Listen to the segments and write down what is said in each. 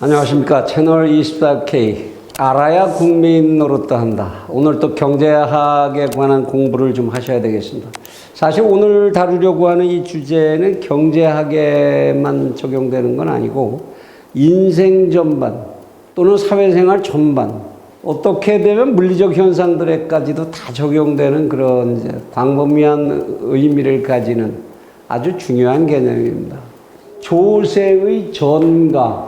안녕하십니까. 채널 24K 알아야 국민 노릇도 한다. 오늘 또 경제학에 관한 공부를 좀 하셔야 되겠습니다. 사실 오늘 다루려고 하는 이 주제는 경제학에만 적용되는 건 아니고 인생 전반 또는 사회생활 전반 어떻게 되면 물리적 현상들에까지도 다 적용되는 그런 이제 광범위한 의미를 가지는 아주 중요한 개념입니다. 조세의 전가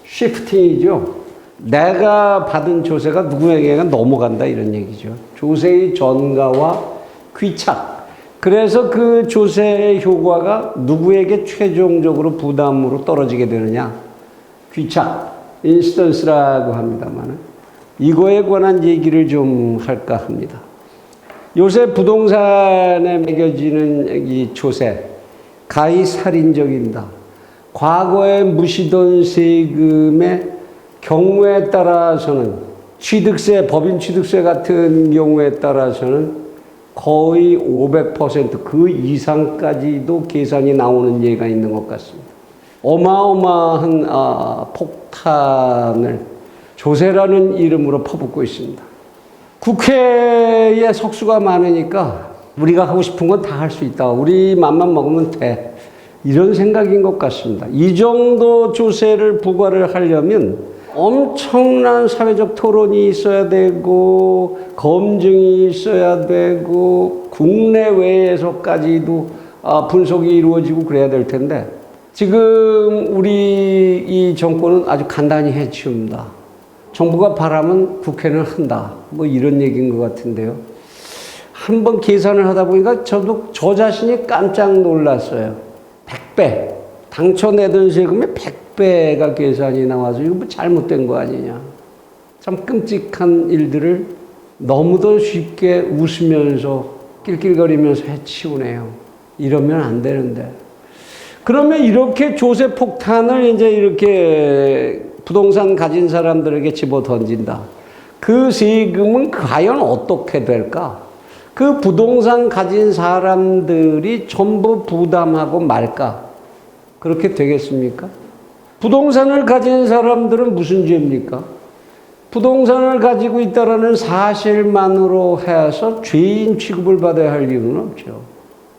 시프팅이죠. 내가 받은 조세가 누구에게가 넘어간다 이런 얘기죠. 조세의 전가와 귀착. 그래서 그 조세의 효과가 누구에게 최종적으로 부담으로 떨어지게 되느냐. 귀착, 인스턴스라고 합니다만 이거에 관한 얘기를 좀 할까 합니다. 요새 부동산에 매겨지는 이 조세, 가히 살인적입니다. 과거에 무시던 세금의 경우에 따라서는 취득세, 법인 취득세 같은 경우에 따라서는 거의 500% 그 이상까지도 계산이 나오는 예가 있는 것 같습니다. 어마어마한 폭탄을 조세라는 이름으로 퍼붓고 있습니다. 국회에 석수가 많으니까 우리가 하고 싶은 건 다 할 수 있다. 우리 맘만 먹으면 돼. 이런 생각인 것 같습니다. 이 정도 조세를 부과를 하려면 엄청난 사회적 토론이 있어야 되고 검증이 있어야 되고 국내외에서까지도 분석이 이루어지고 그래야 될 텐데 지금 우리 이 정권은 아주 간단히 해치웁니다. 정부가 바라면 국회는 한다. 뭐 이런 얘기인 것 같은데요. 한번 계산을 하다 보니까 저도 저 자신이 깜짝 놀랐어요. 100배. 당초 내던 세금의 100배가 계산이 나와서 이거 뭐 잘못된 거 아니냐. 참 끔찍한 일들을 너무도 쉽게 웃으면서 낄낄거리면서 해치우네요. 이러면 안 되는데. 그러면 이렇게 조세 폭탄을 이제 이렇게 부동산 가진 사람들에게 집어 던진다. 그 세금은 과연 어떻게 될까? 그 부동산 가진 사람들이 전부 부담하고 말까? 그렇게 되겠습니까? 부동산을 가진 사람들은 무슨 죄입니까? 부동산을 가지고 있다는 사실만으로 해서 죄인 취급을 받아야 할 이유는 없죠.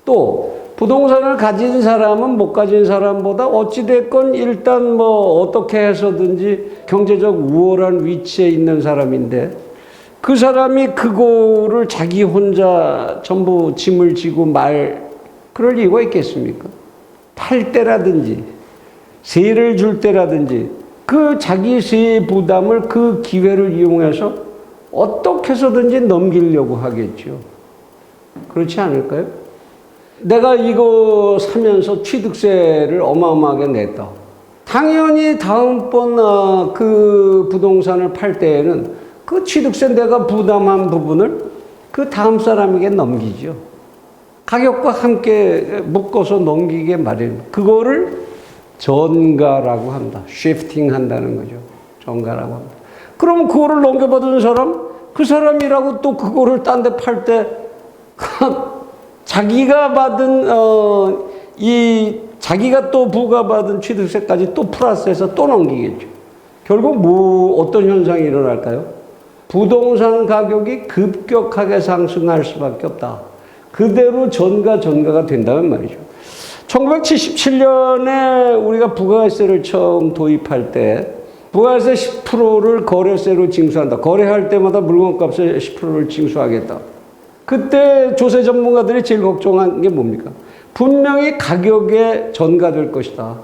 또 부동산을 가진 사람은 못 가진 사람보다 어찌됐건 일단 뭐 어떻게 해서든지 경제적 우월한 위치에 있는 사람인데 그 사람이 그거를 자기 혼자 전부 짐을 지고 그럴 이유가 있겠습니까? 팔 때라든지 세를 줄 때라든지 그 자기 세 부담을 그 기회를 이용해서 어떻게 해서든지 넘기려고 하겠죠. 그렇지 않을까요? 내가 이거 사면서 취득세를 어마어마하게 냈다. 당연히 다음번 그 부동산을 팔 때에는 그 취득세 내가 부담한 부분을 그 다음 사람에게 넘기죠. 가격과 함께 묶어서 넘기게 마련입니다. 그거를 전가라고 합니다. 쉬프팅 한다는 거죠. 전가라고 합니다. 그럼 그거를 넘겨받은 사람, 그 사람이라고 또 그거를 딴 데 팔 때 자기가 받은 자기가 또 부과받은 취득세까지 또 플러스해서 또 넘기겠죠. 결국 어떤 현상이 일어날까요? 부동산 가격이 급격하게 상승할 수밖에 없다. 그대로 전가가 된다는 말이죠. 1977년에 우리가 부가세를 처음 도입할 때 부가세 10%를 거래세로 징수한다. 거래할 때마다 물건값의 10%를 징수하겠다. 그때 조세 전문가들이 제일 걱정한 게 뭡니까? 분명히 가격에 전가될 것이다.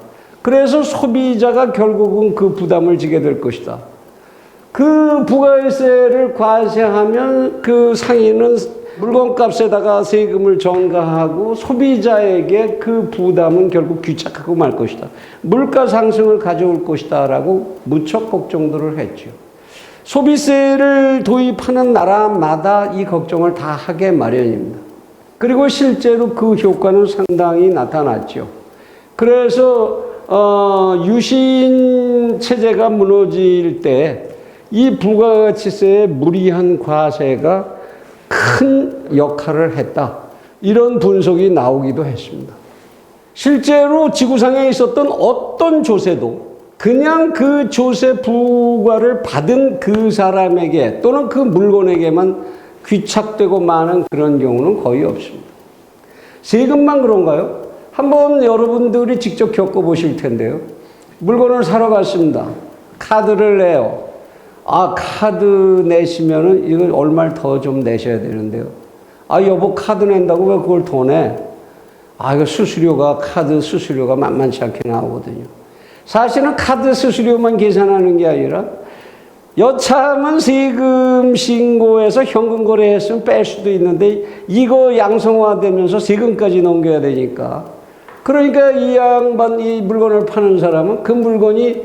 그래서 소비자가 결국은 그 부담을 지게 될 것이다. 그 부가세를 과세하면 그 상인은 물건값에다가 세금을 전가하고 소비자에게 그 부담은 결국 귀착하고 말 것이다. 물가 상승을 가져올 것이다 라고 무척 걱정들을 했죠. 소비세를 도입하는 나라마다 이 걱정을 다 하게 마련입니다. 그리고 실제로 그 효과는 상당히 나타났죠. 그래서 유신 체제가 무너질 때 이 부가가치세의 무리한 과세가 큰 역할을 했다. 이런 분석이 나오기도 했습니다. 실제로 지구상에 있었던 어떤 조세도 그냥 그 조세 부과를 받은 그 사람에게 또는 그 물건에게만 귀착되고 마는 그런 경우는 거의 없습니다. 세금만 그런가요? 한번 여러분들이 직접 겪어보실 텐데요. 물건을 사러 갔습니다. 카드를 내요. 아, 카드 내시면은 이거 얼마를 더 좀 내셔야 되는데요. 아, 여보, 카드 낸다고 왜 그걸 더 내? 아, 이거 카드 수수료가 만만치 않게 나오거든요. 사실은 카드 수수료만 계산하는 게 아니라 여차하면 세금 신고해서 현금 거래했으면 뺄 수도 있는데 이거 양성화되면서 세금까지 넘겨야 되니까. 그러니까 이 물건을 파는 사람은 그 물건이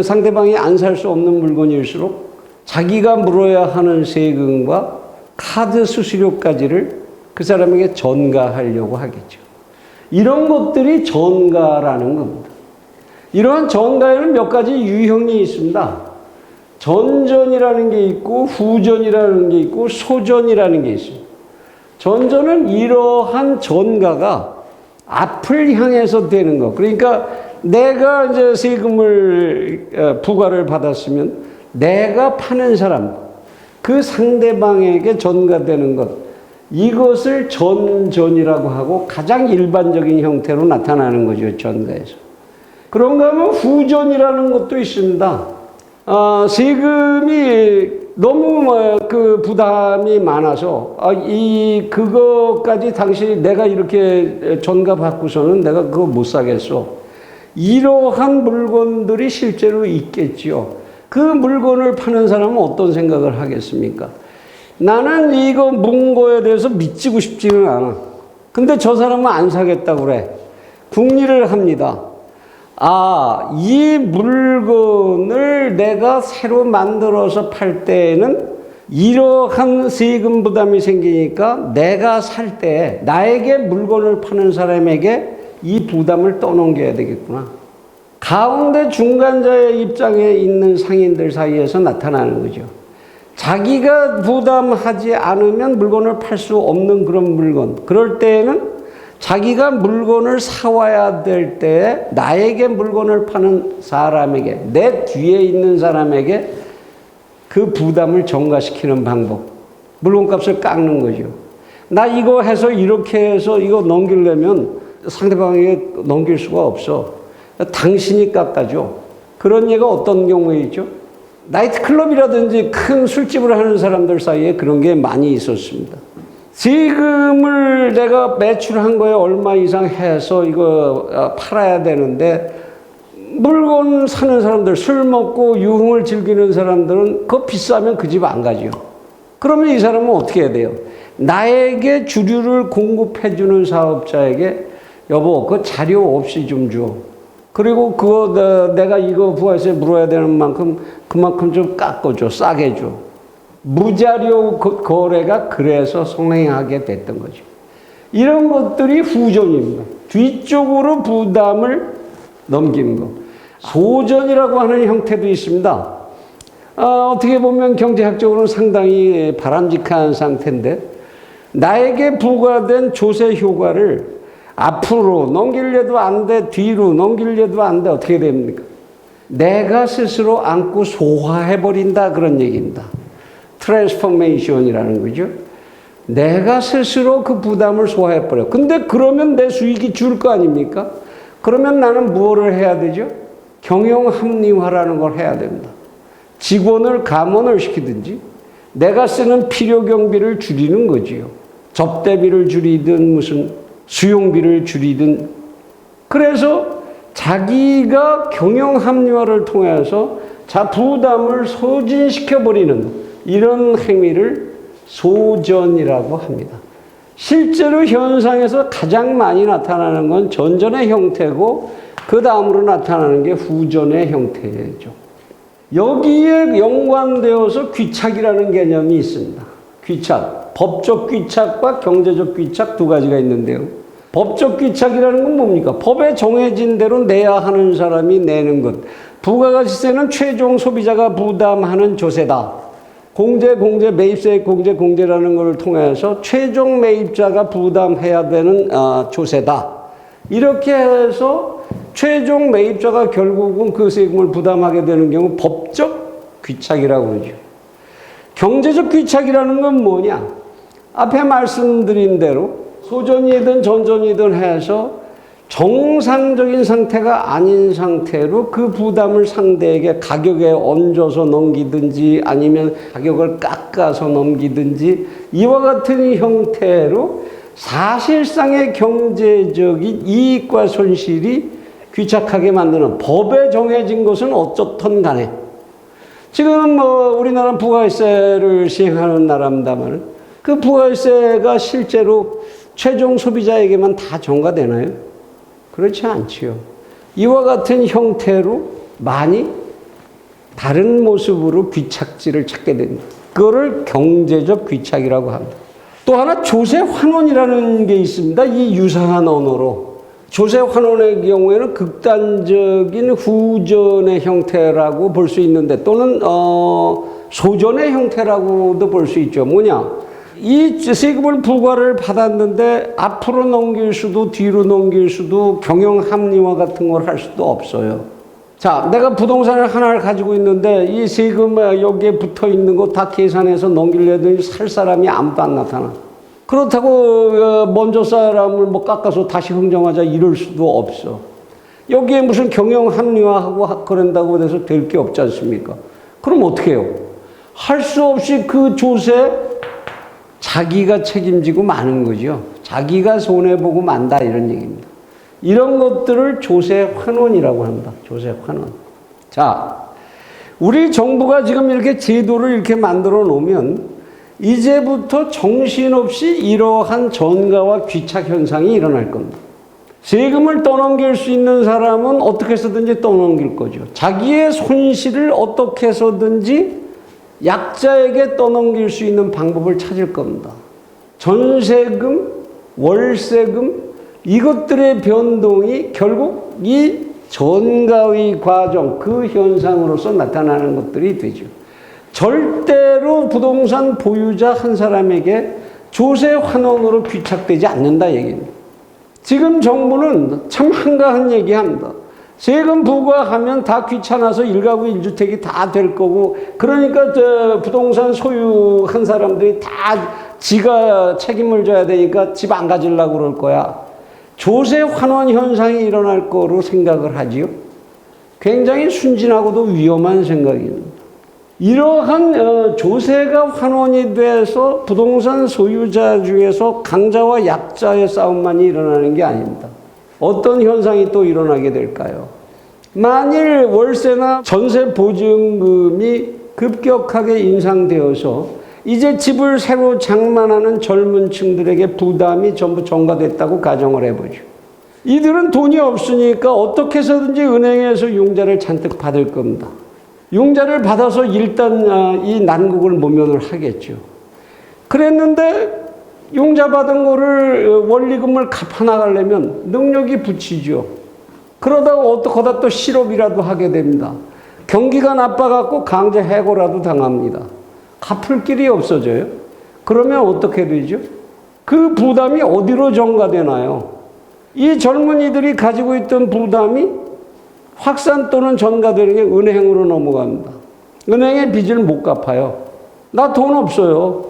상대방이 안 살 수 없는 물건일수록 자기가 물어야 하는 세금과 카드 수수료까지를 그 사람에게 전가하려고 하겠죠. 이런 것들이 전가라는 겁니다. 이러한 전가에는 몇 가지 유형이 있습니다. 전전이라는 게 있고 후전이라는 게 있고 소전이라는 게 있습니다. 전전은 이러한 전가가 앞을 향해서 되는 것. 그러니까 내가 이제 세금을 부과를 받았으면 내가 파는 사람, 그 상대방에게 전가되는 것, 이것을 전전이라고 하고 가장 일반적인 형태로 나타나는 거죠, 전가에서. 그런가 하면 후전이라는 것도 있습니다. 세금이 너무 그 부담이 많아서 그거까지 당신이 내가 이렇게 전가 받고서는 내가 그거 못 사겠어. 이러한 물건들이 실제로 있겠지요. 그 물건을 파는 사람은 어떤 생각을 하겠습니까? 나는 이거 문거에 대해서 믿지고 싶지는 않아. 근데 저 사람은 안 사겠다고 그래. 궁리를 합니다. 아, 이 물건을 내가 새로 만들어서 팔 때에는 이러한 세금 부담이 생기니까 내가 살 때 나에게 물건을 파는 사람에게 이 부담을 떠넘겨야 되겠구나. 가운데 중간자의 입장에 있는 상인들 사이에서 나타나는 거죠. 자기가 부담하지 않으면 물건을 팔 수 없는 그런 물건. 그럴 때에는 자기가 물건을 사와야 될 때 나에게 물건을 파는 사람에게, 내 뒤에 있는 사람에게 그 부담을 전가시키는 방법. 물건값을 깎는 거죠. 나 이거 해서 이렇게 해서 이거 넘기려면 상대방에게 넘길 수가 없어. 당신이 깎아줘. 그런 예가 어떤 경우에 있죠? 나이트클럽이라든지 큰 술집을 하는 사람들 사이에 그런 게 많이 있었습니다. 세금을 내가 매출한 거에 얼마 이상 해서 이거 팔아야 되는데 물건 사는 사람들, 술 먹고 유흥을 즐기는 사람들은 그거 비싸면 그 집 안 가죠. 그러면 이 사람은 어떻게 해야 돼요? 나에게 주류를 공급해 주는 사업자에게 여보, 그 자료 없이 좀 줘. 그리고 그거 내가 이거 부가세 물어야 되는 만큼 그만큼 좀 깎아줘. 싸게 줘. 무자료 거래가 그래서 성행하게 됐던 거죠. 이런 것들이 후전입니다. 뒤쪽으로 부담을 넘기는 것. 소전이라고 하는 형태도 있습니다. 어떻게 보면 경제학적으로는 상당히 바람직한 상태인데 나에게 부과된 조세 효과를 앞으로 넘기려도 안 돼, 뒤로 넘기려도 안 돼, 어떻게 됩니까? 내가 스스로 안고 소화해버린다, 그런 얘기입니다. 트랜스포메이션이라는 거죠. 내가 스스로 그 부담을 소화해버려. 근데 그러면 내 수익이 줄 거 아닙니까? 그러면 나는 무엇을 해야 되죠? 경영 합리화라는 걸 해야 됩니다. 직원을 감원을 시키든지 내가 쓰는 필요 경비를 줄이는 거지요. 접대비를 줄이든 무슨 수용비를 줄이든. 그래서 자기가 경영 합리화를 통해서 부담을 소진시켜버리는 이런 행위를 소전이라고 합니다. 실제로 현상에서 가장 많이 나타나는 건 전전의 형태고 그 다음으로 나타나는 게 후전의 형태죠. 여기에 연관되어서 귀착이라는 개념이 있습니다. 귀착, 법적 귀착과 경제적 귀착 두 가지가 있는데요. 법적 귀착이라는 건 뭡니까? 법에 정해진 대로 내야 하는 사람이 내는 것. 부가가치세는 최종 소비자가 부담하는 조세다. 공제, 매입세 공제라는 걸 통해서 최종 매입자가 부담해야 되는 조세다. 이렇게 해서 최종 매입자가 결국은 그 세금을 부담하게 되는 경우 법적 귀착이라고 그러죠. 경제적 귀착이라는 건 뭐냐? 앞에 말씀드린 대로 소전이든 전전이든 해서 정상적인 상태가 아닌 상태로 그 부담을 상대에게 가격에 얹어서 넘기든지 아니면 가격을 깎아서 넘기든지 이와 같은 형태로 사실상의 경제적인 이익과 손실이 귀착하게 만드는 법에 정해진 것은 어쩌든 간에 지금 우리나라는 부가세를 시행하는 나라입니다만 그 부가세가 실제로 최종 소비자에게만 다 전가되나요? 그렇지 않지요. 이와 같은 형태로 많이 다른 모습으로 귀착지를 찾게 됩니다. 그거를 경제적 귀착이라고 합니다. 또 하나 조세환원이라는 게 있습니다. 이 유사한 언어로. 조세환원의 경우에는 극단적인 후전의 형태라고 볼 수 있는데 또는 소전의 형태라고도 볼 수 있죠. 뭐냐? 이 세금을 부과를 받았는데 앞으로 넘길 수도 뒤로 넘길 수도 경영 합리화 같은 걸 할 수도 없어요. 자, 내가 부동산을 하나를 가지고 있는데 이 세금 여기에 붙어 있는 거 다 계산해서 넘기려더니 살 사람이 아무도 안 나타나. 그렇다고 먼저 사람을 깎아서 다시 흥정하자 이럴 수도 없어. 여기에 무슨 경영 합리화하고 그런다고 해서 될 게 없지 않습니까? 그럼 어떻게 해요? 할 수 없이 그 조세 자기가 책임지고 마는 거죠. 자기가 손해보고 만다 이런 얘기입니다. 이런 것들을 조세환원이라고 합니다. 조세환원. 자, 우리 정부가 지금 이렇게 제도를 이렇게 만들어 놓으면 이제부터 정신없이 이러한 전가와 귀착 현상이 일어날 겁니다. 세금을 떠넘길 수 있는 사람은 어떻게 해서든지 떠넘길 거죠. 자기의 손실을 어떻게 해서든지 약자에게 떠넘길 수 있는 방법을 찾을 겁니다. 전세금, 월세금 이것들의 변동이 결국 이 전가의 과정, 그 현상으로서 나타나는 것들이 되죠. 절대로 부동산 보유자 한 사람에게 조세환원으로 귀착되지 않는다 얘기입니다. 지금 정부는 참 한가한 얘기합니다. 세금 부과하면 다 귀찮아서 1가구 1주택이 다 될 거고 그러니까 부동산 소유한 사람들이 다 지가 책임을 져야 되니까 집 안 가지려고 그럴 거야. 조세 환원 현상이 일어날 거로 생각을 하지요. 굉장히 순진하고도 위험한 생각입니다. 이러한 조세가 환원이 돼서 부동산 소유자 중에서 강자와 약자의 싸움만이 일어나는 게 아닙니다. 어떤 현상이 또 일어나게 될까요? 만일 월세나 전세 보증금이 급격하게 인상되어서 이제 집을 새로 장만하는 젊은 층들에게 부담이 전부 전가됐다고 가정을 해보죠. 이들은 돈이 없으니까 어떻게 해서든지 은행에서 융자를 잔뜩 받을 겁니다. 융자를 받아서 일단 이 난국을 모면을 하겠죠. 그랬는데 융자 받은 거를 원리금을 갚아나가려면 능력이 붙이죠. 그러다가 어떡하다 또 실업이라도 하게 됩니다. 경기가 나빠갖고 강제 해고라도 당합니다. 갚을 길이 없어져요. 그러면 어떻게 되죠? 그 부담이 어디로 전가되나요? 이 젊은이들이 가지고 있던 부담이 확산 또는 전가되는 게 은행으로 넘어갑니다. 은행의 빚을 못 갚아요. 나 돈 없어요.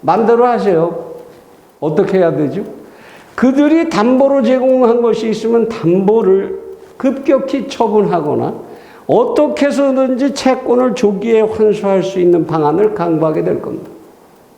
맘대로 하세요. 어떻게 해야 되죠? 그들이 담보로 제공한 것이 있으면 담보를 급격히 처분하거나 어떻게 해서든지 채권을 조기에 환수할 수 있는 방안을 강구하게 될 겁니다.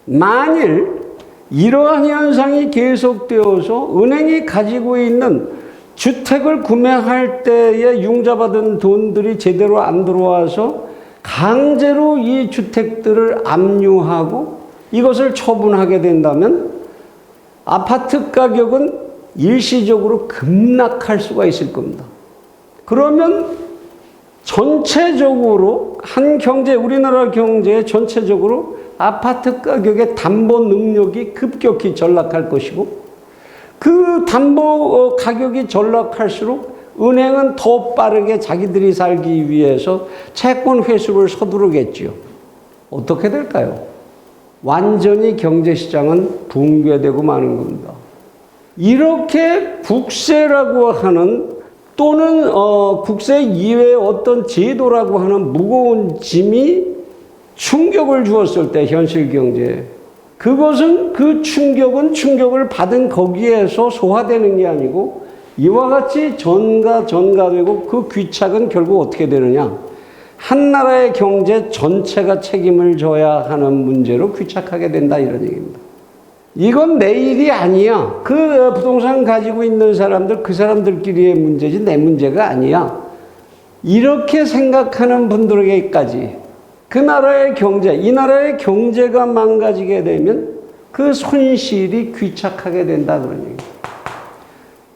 만일 이러한 현상이 계속되어서 은행이 가지고 있는 주택을 구매할 때에 융자받은 돈들이 제대로 안 들어와서 강제로 이 주택들을 압류하고 이것을 처분하게 된다면 아파트 가격은 일시적으로 급락할 수가 있을 겁니다. 그러면 전체적으로 우리나라 경제의 전체적으로 아파트 가격의 담보 능력이 급격히 전락할 것이고 그 담보 가격이 전락할수록 은행은 더 빠르게 자기들이 살기 위해서 채권 회수를 서두르겠지요. 어떻게 될까요? 완전히 경제시장은 붕괴되고 마는 겁니다. 이렇게 국세라고 하는 또는 국세 이외의 어떤 제도라고 하는 무거운 짐이 충격을 주었을 때 현실 경제에 그것은 그 충격을 받은 거기에서 소화되는 게 아니고 이와 같이 전가되고 그 귀착은 결국 어떻게 되느냐. 한 나라의 경제 전체가 책임을 져야 하는 문제로 귀착하게 된다 이런 얘기입니다. 이건 내 일이 아니야. 그 부동산 가지고 있는 사람들 그 사람들끼리의 문제지 내 문제가 아니야. 이렇게 생각하는 분들에게까지 그 나라의 경제, 이 나라의 경제가 망가지게 되면 그 손실이 귀착하게 된다 그런 얘기예요.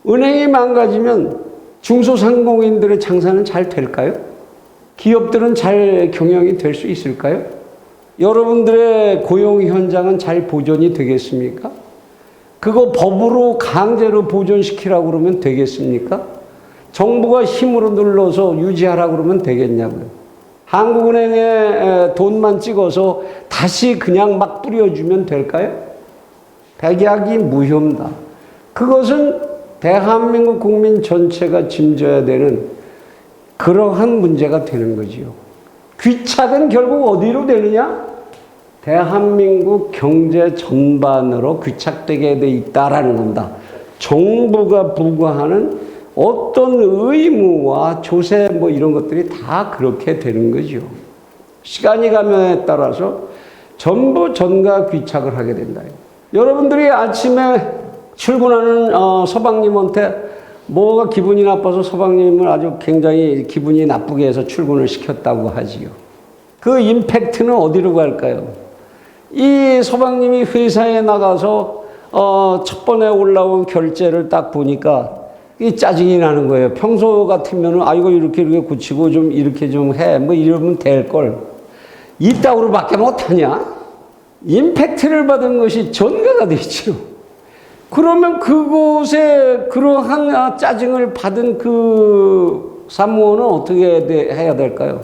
은행이 망가지면 중소상공인들의 장사는 잘 될까요? 기업들은 잘 경영이 될 수 있을까요? 여러분들의 고용 현장은 잘 보존이 되겠습니까? 그거 법으로 강제로 보존시키라고 그러면 되겠습니까? 정부가 힘으로 눌러서 유지하라고 그러면 되겠냐고요. 한국은행에 돈만 찍어서 다시 그냥 막 뿌려주면 될까요? 백약이 무효입니다. 그것은 대한민국 국민 전체가 짐져야 되는 그러한 문제가 되는 거지요. 귀착은 결국 어디로 되느냐? 대한민국 경제 전반으로 귀착되게 돼 있다라는 겁니다. 정부가 부과하는 어떤 의무와 조세 뭐 이런 것들이 다 그렇게 되는 거죠. 시간이 가면에 따라서 전부 전가 귀착을 하게 된다. 여러분들이 아침에 출근하는 서방님한테 뭐가 기분이 나빠서 서방님을 아주 굉장히 기분이 나쁘게 해서 출근을 시켰다고 하지요. 그 임팩트는 어디로 갈까요? 이 서방님이 회사에 나가서 첫 번에 올라온 결제를 딱 보니까 이 짜증이 나는 거예요. 평소 같으면은 이거 이렇게 고치고 좀 이렇게 좀 해. 뭐 이러면 될 걸. 이따구로밖에 못하냐? 임팩트를 받은 것이 전가가 되죠. 그러면 그곳에 그러한 짜증을 받은 그 사무원은 어떻게 해야 될까요?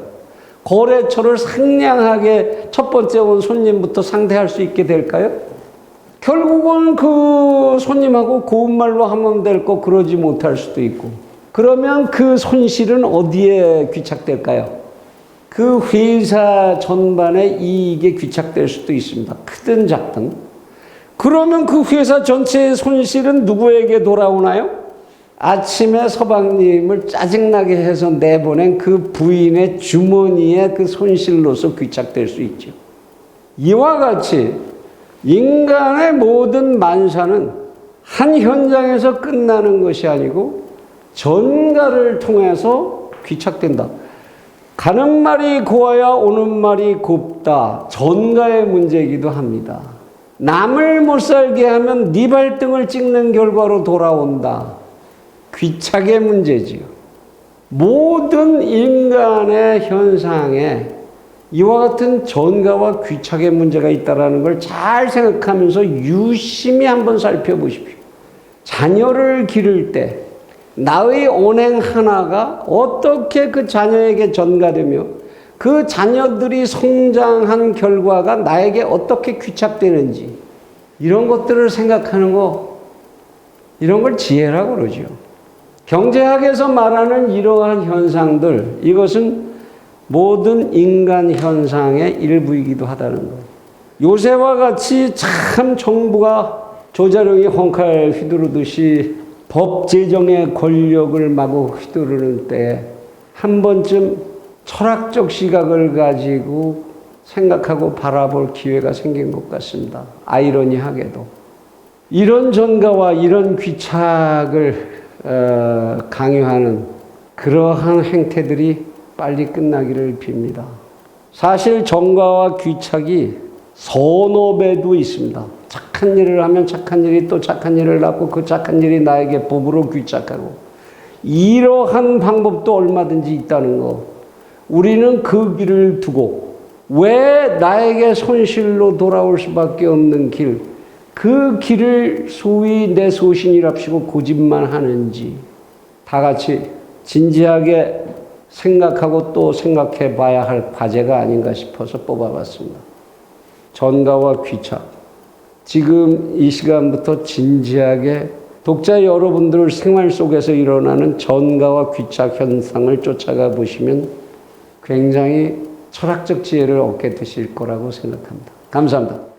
거래처를 상냥하게 첫 번째 온 손님부터 상대할 수 있게 될까요? 결국은 그 손님하고 고운 말로 하면 될 거 그러지 못할 수도 있고. 그러면 그 손실은 어디에 귀착될까요? 그 회사 전반의 이익에 귀착될 수도 있습니다. 크든 작든. 그러면 그 회사 전체의 손실은 누구에게 돌아오나요? 아침에 서방님을 짜증나게 해서 내보낸 그 부인의 주머니에 그 손실로서 귀착될 수 있죠. 이와 같이 인간의 모든 만사는 한 현장에서 끝나는 것이 아니고 전가를 통해서 귀착된다. 가는 말이 고와야 오는 말이 곱다. 전가의 문제이기도 합니다. 남을 못 살게 하면 네 발등을 찍는 결과로 돌아온다. 귀착의 문제지요. 모든 인간의 현상에 이와 같은 전가와 귀착의 문제가 있다는 걸 잘 생각하면서 유심히 한번 살펴보십시오. 자녀를 기를 때 나의 언행 하나가 어떻게 그 자녀에게 전가되며 그 자녀들이 성장한 결과가 나에게 어떻게 귀착되는지 이런 것들을 생각하는 거, 이런 걸 지혜라고 그러죠. 경제학에서 말하는 이러한 현상들, 이것은 모든 인간 현상의 일부이기도 하다는 것. 요새와 같이 참 정부가 조자룡이 헝칼 휘두르듯이 법 제정의 권력을 마구 휘두르는 때 한 번쯤 철학적 시각을 가지고 생각하고 바라볼 기회가 생긴 것 같습니다. 아이러니하게도. 이런 전가와 이런 귀착을 강요하는 그러한 행태들이 빨리 끝나기를 빕니다. 사실 전가와 귀착이 선업에도 있습니다. 착한 일을 하면 착한 일이 또 착한 일을 낳고 그 착한 일이 나에게 법으로 귀착하고 이러한 방법도 얼마든지 있다는 거. 우리는 그 길을 두고 왜 나에게 손실로 돌아올 수밖에 없는 길, 그 길을 소위 내 소신이랍시고 고집만 하는지 다 같이 진지하게 생각하고 또 생각해 봐야 할 과제가 아닌가 싶어서 뽑아봤습니다. 전가와 귀착. 지금 이 시간부터 진지하게 독자 여러분들 생활 속에서 일어나는 전가와 귀착 현상을 쫓아가 보시면 굉장히 철학적 지혜를 얻게 되실 거라고 생각합니다. 감사합니다.